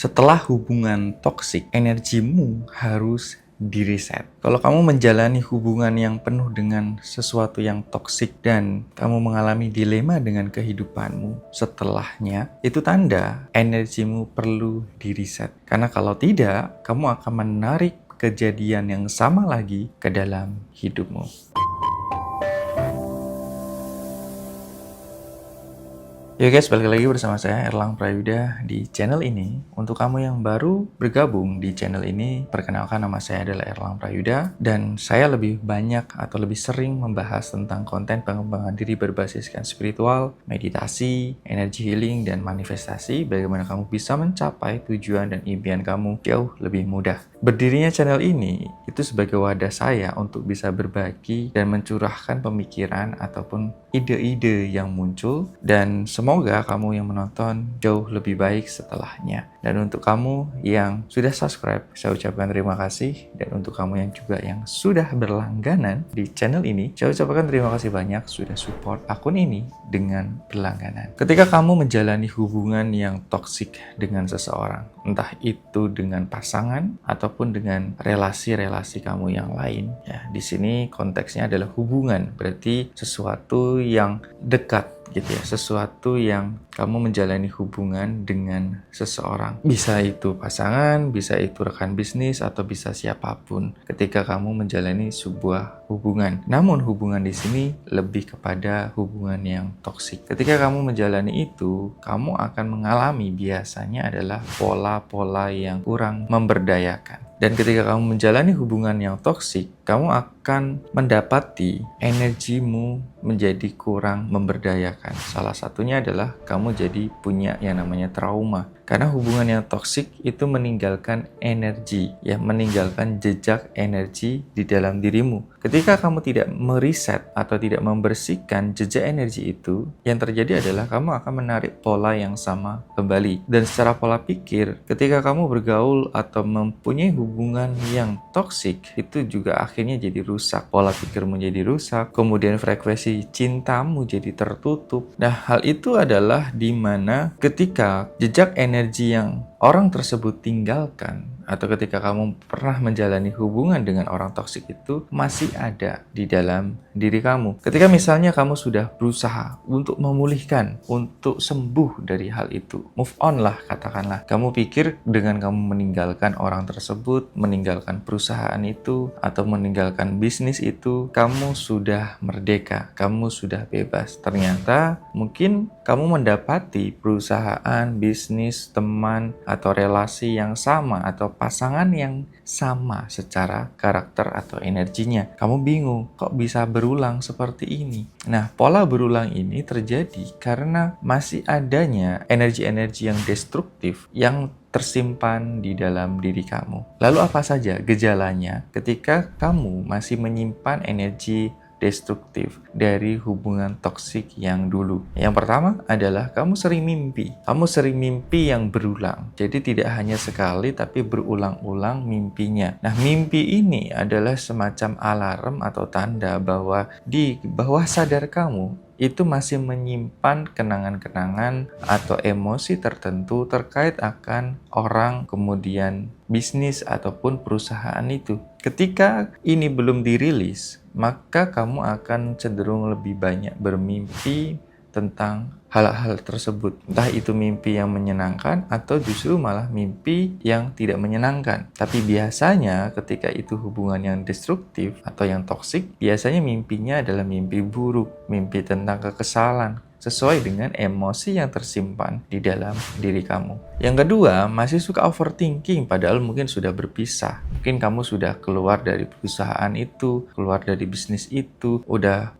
Setelah hubungan toksik, energimu harus di-reset. Kalau kamu menjalani hubungan yang penuh dengan sesuatu yang toksik dan kamu mengalami dilema dengan kehidupanmu setelahnya, itu tanda energimu perlu di-reset. Karena kalau tidak, kamu akan menarik kejadian yang sama lagi ke dalam hidupmu. Yo guys, balik lagi bersama saya Erlang Prayuda di channel ini. Untuk kamu yang baru bergabung di channel ini, perkenalkan nama saya adalah Erlang Prayuda dan saya lebih banyak atau lebih sering membahas tentang konten pengembangan diri berbasiskan spiritual, meditasi, energi healing, dan manifestasi. Bagaimana kamu bisa mencapai tujuan dan impian kamu jauh lebih mudah. Berdirinya channel ini itu sebagai wadah saya untuk bisa berbagi dan mencurahkan pemikiran ataupun ide-ide yang muncul, dan semoga kamu yang menonton jauh lebih baik setelahnya. Dan untuk kamu yang sudah subscribe, saya ucapkan terima kasih. Dan untuk kamu yang juga yang sudah berlangganan di channel ini, saya ucapkan terima kasih banyak sudah support akun ini dengan berlangganan. Ketika kamu menjalani hubungan yang toksik dengan seseorang, entah itu dengan pasangan ataupun dengan relasi-relasi kamu yang lain, ya, di sini konteksnya adalah hubungan, berarti sesuatu yang dekat gitu ya, sesuatu yang kamu menjalani hubungan dengan seseorang. Bisa itu pasangan, bisa itu rekan bisnis, atau bisa siapapun ketika kamu menjalani sebuah hubungan. Namun hubungan di sini lebih kepada hubungan yang toksik. Ketika kamu menjalani itu, kamu akan mengalami biasanya adalah pola-pola yang kurang memberdayakan. Dan ketika kamu menjalani hubungan yang toksik, kamu akan mendapati energimu menjadi kurang memberdayakan. Salah satunya adalah kamu jadi punya yang namanya trauma. Karena hubungan yang toksik itu meninggalkan energi, ya, meninggalkan jejak energi di dalam dirimu. Ketika kamu tidak mereset atau tidak membersihkan jejak energi itu, yang terjadi adalah kamu akan menarik pola yang sama kembali. Dan secara pola pikir, ketika kamu bergaul atau mempunyai hubungan yang toksik, itu juga akhirnya jadi rusak. Pola pikirmu jadi rusak, kemudian frekuensi cintamu jadi tertutup. Nah, hal itu adalah di mana ketika jejak energi yang orang tersebut tinggalkan, atau ketika kamu pernah menjalani hubungan dengan orang toksik itu masih ada di dalam diri kamu. Ketika misalnya kamu sudah berusaha untuk memulihkan, untuk sembuh dari hal itu, move on lah katakanlah. Kamu pikir dengan kamu meninggalkan orang tersebut, meninggalkan perusahaan itu, atau meninggalkan bisnis itu, kamu sudah merdeka, kamu sudah bebas. Ternyata mungkin kamu mendapati perusahaan, bisnis, teman, atau relasi yang sama, atau pasangan yang sama secara karakter atau energinya. Kamu bingung, kok bisa berulang seperti ini? Nah, pola berulang ini terjadi karena masih adanya energi-energi yang destruktif yang tersimpan di dalam diri kamu. Lalu apa saja gejalanya ketika kamu masih menyimpan energi destruktif dari hubungan toksik yang dulu? Yang pertama adalah kamu sering mimpi. Kamu sering mimpi yang berulang. Jadi tidak hanya sekali tapi berulang-ulang mimpinya. Nah, mimpi ini adalah semacam alarm atau tanda bahwa di bawah sadar kamu itu masih menyimpan kenangan-kenangan atau emosi tertentu terkait akan orang, kemudian bisnis ataupun perusahaan itu. Ketika ini belum dirilis, maka kamu akan cenderung lebih banyak bermimpi tentang hal-hal tersebut. Entah itu mimpi yang menyenangkan atau justru malah mimpi yang tidak menyenangkan. Tapi biasanya ketika itu hubungan yang destruktif atau yang toksik, biasanya mimpinya adalah mimpi buruk, mimpi tentang kekesalan, sesuai dengan emosi yang tersimpan di dalam diri kamu. Yang kedua, masih suka overthinking padahal mungkin sudah berpisah. Mungkin kamu sudah keluar dari perusahaan itu, keluar dari bisnis itu,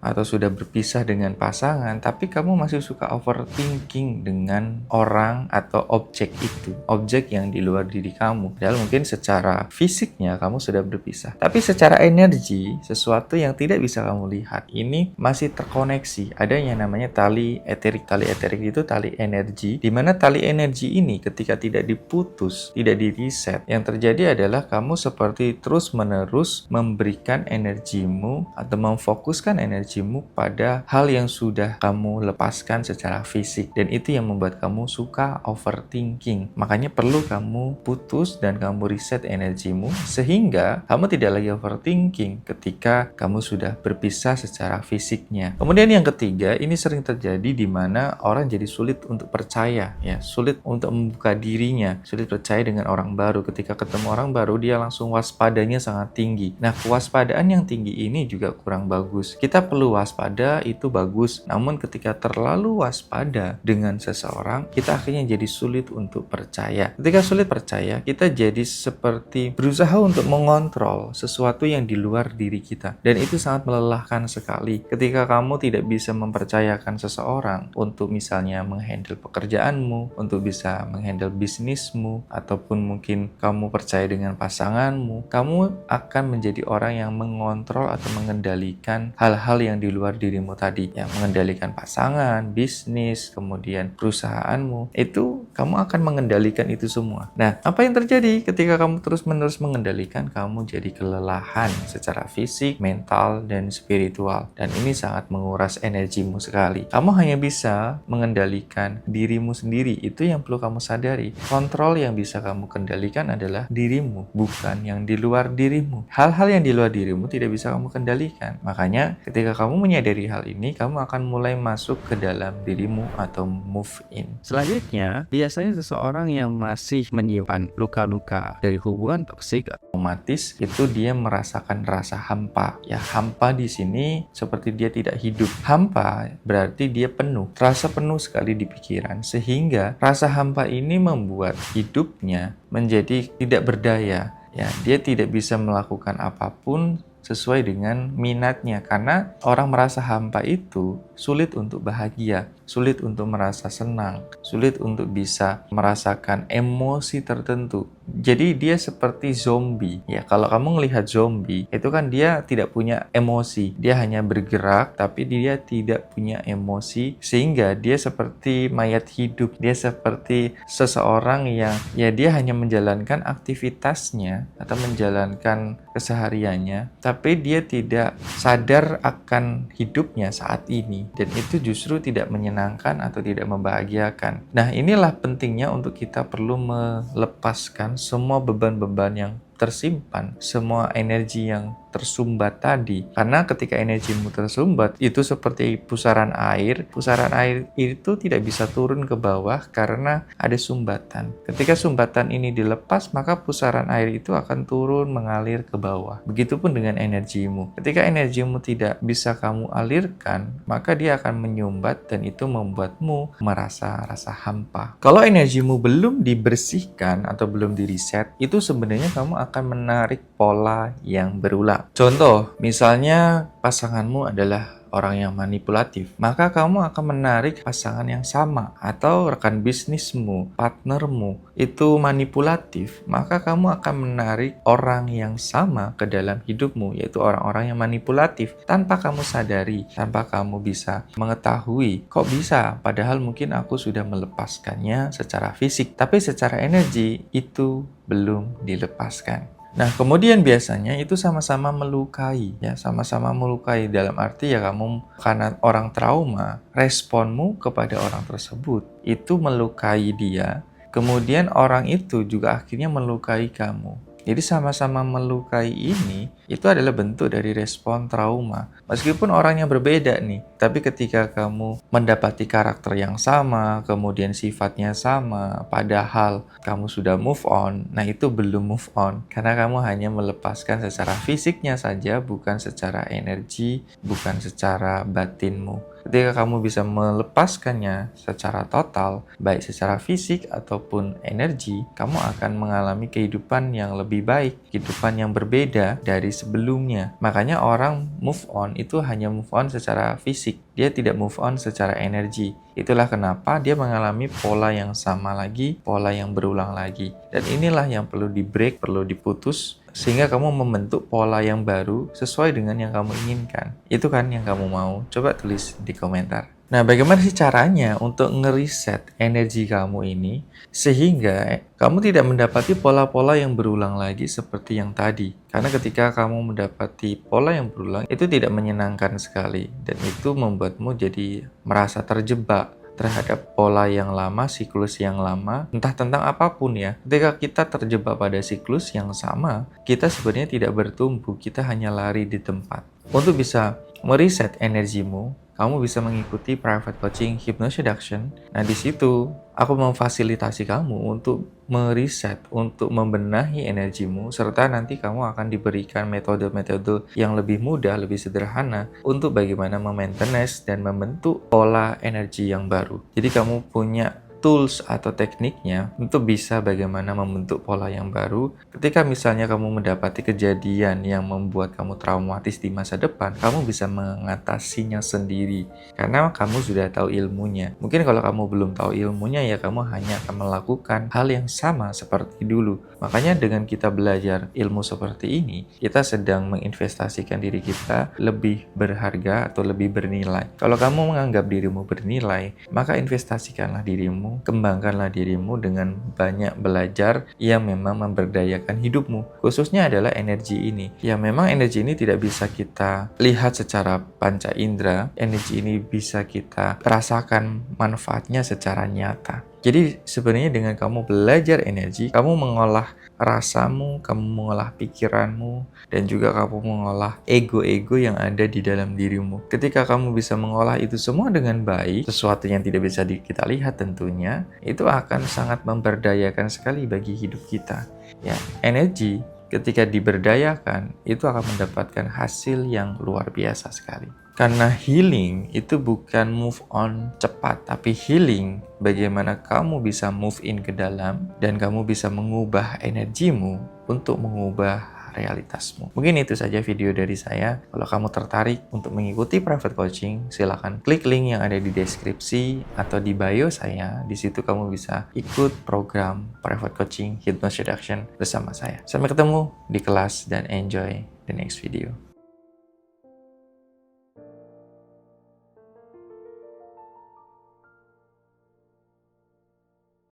atau sudah berpisah dengan pasangan, tapi kamu masih suka overthinking dengan orang atau objek itu, objek yang di luar diri kamu. Padahal mungkin secara fisiknya kamu sudah berpisah, tapi secara energi, sesuatu yang tidak bisa kamu lihat ini masih terkoneksi. Ada yang namanya tali tali eterik. Tali eterik itu tali energi, di mana tali energi ini ketika tidak diputus, tidak di-reset, yang terjadi adalah kamu seperti terus-menerus memberikan energimu atau memfokuskan energimu pada hal yang sudah kamu lepaskan secara fisik, dan itu yang membuat kamu suka overthinking. Makanya perlu kamu putus dan kamu reset energimu sehingga kamu tidak lagi overthinking ketika kamu sudah berpisah secara fisiknya. Kemudian yang ketiga, ini sering terjadi di mana orang jadi sulit untuk percaya, ya, sulit untuk membuka dirinya, sulit percaya dengan orang baru. Ketika ketemu orang baru, dia langsung waspadanya sangat tinggi. Nah, kewaspadaan yang tinggi ini juga kurang bagus. Kita perlu waspada, itu bagus. Namun ketika terlalu waspada dengan seseorang, kita akhirnya jadi sulit untuk percaya. Ketika sulit percaya, kita jadi seperti berusaha untuk mengontrol sesuatu yang di luar diri kita. Dan itu sangat melelahkan sekali. Ketika kamu tidak bisa mempercayakan seseorang untuk misalnya menghandle pekerjaanmu, untuk bisa menghandle bisnismu, ataupun mungkin kamu percaya dengan pasanganmu, kamu akan menjadi orang yang mengontrol atau mengendalikan hal-hal yang di luar dirimu tadi, yang mengendalikan pasangan, bisnis, kemudian perusahaanmu. Itu kamu akan mengendalikan itu semua. Nah, apa yang terjadi ketika kamu terus-menerus mengendalikan? Kamu jadi kelelahan secara fisik, mental, dan spiritual. Dan ini sangat menguras energimu sekali. Kamu hanya bisa mengendalikan dirimu sendiri. Itu yang perlu kamu sadari. Kontrol yang bisa kamu kendalikan adalah dirimu, bukan yang di luar dirimu. Hal-hal yang di luar dirimu tidak bisa kamu kendalikan. Makanya ketika kamu menyadari hal ini, kamu akan mulai masuk ke dalam dirimu atau move in. Selanjutnya, biasanya seseorang yang masih menyimpan luka-luka dari hubungan toksik Otomatis itu dia merasakan rasa hampa. Ya, hampa di sini seperti dia tidak hidup. Hampa berarti dia penuh, rasa penuh sekali di pikiran, sehingga rasa hampa ini membuat hidupnya menjadi tidak berdaya. Ya, dia tidak bisa melakukan apapun sesuai dengan minatnya, karena orang merasa hampa itu sulit untuk bahagia, sulit untuk merasa senang, sulit untuk bisa merasakan emosi tertentu. Jadi dia seperti zombie. Ya, kalau kamu melihat zombie, itu kan dia tidak punya emosi. Dia hanya bergerak, tapi dia tidak punya emosi, sehingga dia seperti mayat hidup. Dia seperti seseorang yang ya dia hanya menjalankan aktivitasnya atau menjalankan kesehariannya, tapi dia tidak sadar akan hidupnya saat ini. Dan itu justru tidak menyenangkan atau tidak membahagiakan. Nah, inilah pentingnya untuk kita perlu melepaskan semua beban-beban yang tersimpan, semua energi yang tersumbat tadi. Karena ketika energimu tersumbat, itu seperti pusaran air. Pusaran air itu tidak bisa turun ke bawah karena ada sumbatan. Ketika sumbatan ini dilepas, maka pusaran air itu akan turun mengalir ke bawah. Begitupun dengan energimu. Ketika energimu tidak bisa kamu alirkan, maka dia akan menyumbat dan itu membuatmu merasa rasa hampa. Kalau energimu belum dibersihkan atau belum di-reset, itu sebenarnya kamu akan menarik pola yang berulang. Contoh, misalnya pasanganmu adalah orang yang manipulatif, maka kamu akan menarik pasangan yang sama, atau rekan bisnismu, partnermu itu manipulatif, maka kamu akan menarik orang yang sama ke dalam hidupmu, yaitu orang-orang yang manipulatif tanpa kamu sadari, tanpa kamu bisa mengetahui, kok bisa? Padahal mungkin aku sudah melepaskannya secara fisik, tapi secara energi itu belum dilepaskan. Nah, kemudian biasanya itu sama-sama melukai, ya, sama-sama melukai dalam arti ya kamu karena orang trauma, responmu kepada orang tersebut itu melukai dia, kemudian orang itu juga akhirnya melukai kamu. Jadi sama-sama melukai ini itu adalah bentuk dari respon trauma. Meskipun orangnya berbeda nih, tapi ketika kamu mendapati karakter yang sama, kemudian sifatnya sama, padahal kamu sudah move on, nah itu belum move on. Karena kamu hanya melepaskan secara fisiknya saja, bukan secara energi, bukan secara batinmu. Ketika kamu bisa melepaskannya secara total, baik secara fisik ataupun energi, kamu akan mengalami kehidupan yang lebih baik, kehidupan yang berbeda dari sebelumnya. Makanya orang move on itu hanya move on secara fisik, dia tidak move on secara energi. Itulah kenapa dia mengalami pola yang sama lagi, pola yang berulang lagi. Dan inilah yang perlu di-break, perlu diputus, sehingga kamu membentuk pola yang baru sesuai dengan yang kamu inginkan. Itu kan yang kamu mau? Coba tulis di komentar. Nah, bagaimana sih caranya untuk ngeriset energi kamu ini sehingga kamu tidak mendapati pola-pola yang berulang lagi seperti yang tadi? Karena ketika kamu mendapati pola yang berulang, itu tidak menyenangkan sekali dan itu membuatmu jadi merasa terjebak terhadap pola yang lama, siklus yang lama, entah tentang apapun ya. Ketika kita terjebak pada siklus yang sama, kita sebenarnya tidak bertumbuh, kita hanya lari di tempat. Untuk bisa mereset energimu, kamu bisa mengikuti private coaching Hypnosis Seduction. Nah, di situ aku memfasilitasi kamu untuk meriset, untuk membenahi energimu, serta nanti kamu akan diberikan metode-metode yang lebih mudah, lebih sederhana untuk bagaimana memaintenance dan membentuk pola energi yang baru. Jadi kamu punya tools atau tekniknya untuk bisa bagaimana membentuk pola yang baru. Ketika misalnya kamu mendapati kejadian yang membuat kamu traumatis di masa depan, kamu bisa mengatasinya sendiri karena kamu sudah tahu ilmunya. Mungkin kalau kamu belum tahu ilmunya ya kamu hanya akan melakukan hal yang sama seperti dulu. Makanya dengan kita belajar ilmu seperti ini, kita sedang menginvestasikan diri kita lebih berharga atau lebih bernilai. Kalau kamu menganggap dirimu bernilai, maka investasikanlah dirimu, kembangkanlah dirimu dengan banyak belajar yang memang memberdayakan hidupmu. Khususnya adalah energi ini. Ya memang energi ini tidak bisa kita lihat secara panca indera. Energi ini bisa kita rasakan manfaatnya secara nyata. Jadi sebenarnya dengan kamu belajar energi, kamu mengolah rasamu, kamu mengolah pikiranmu, dan juga kamu mengolah ego-ego yang ada di dalam dirimu. Ketika kamu bisa mengolah itu semua dengan baik, sesuatu yang tidak bisa kita lihat tentunya, itu akan sangat memberdayakan sekali bagi hidup kita. Ya, energi ketika diberdayakan, itu akan mendapatkan hasil yang luar biasa sekali. Karena healing itu bukan move on cepat, tapi healing bagaimana kamu bisa move in ke dalam dan kamu bisa mengubah energimu untuk mengubah realitasmu. Mungkin itu saja video dari saya. Kalau kamu tertarik untuk mengikuti private coaching, silakan klik link yang ada di deskripsi atau di bio saya. Di situ kamu bisa ikut program private coaching Hypnosis Seduction bersama saya. Sampai ketemu di kelas dan enjoy the next video.